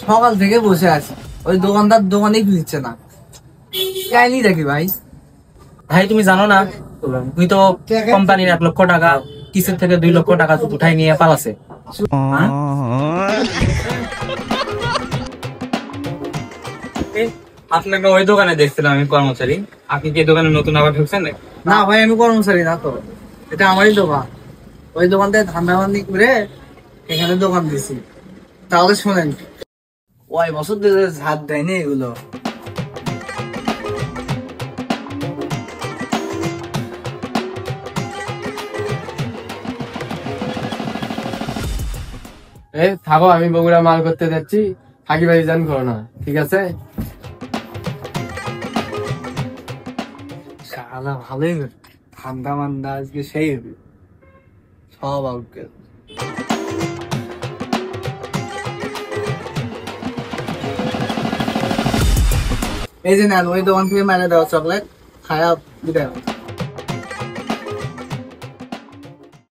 সকাল থেকে বসে আছি, ওই দোকানদার দোকানেই খুঁজছে না। যাইনি দেখি ভাই। ভাই তুমি জানো না, তুমি তো কোম্পানির 1 লক্ষ টাকা কিসের থেকে 2 লক্ষ টাকা উঠাই নিয়ে পালাছে। আপনাকে ওই দোকানে দেখছিলাম আমি কর্মচারী, আপনি কি দোকানে নতুন আবার ঢুকছেন? না ভাই, আমি কর্মচারী না তো, এটা আমারই দোকান। ওই দোকান থেকে ধান্দা বান্দি করে এখানে দোকান দিছি। তাহলে শোনেন, ওই বছর ধরে ঝাড় দেয়নি এগুলো। থাকো, আমি বগুড়া মাল করতে যাচ্ছি, ফাঁকি বাজি জান করো না, ঠিক আছে? শালা ভালোই ঠান্ডা মান্দা আজকে সেই হবে সব আউটকে। এই যে নেন, ওই দোকান থেকে মেরে দেওয়া চকলেট খায়া বিদায়।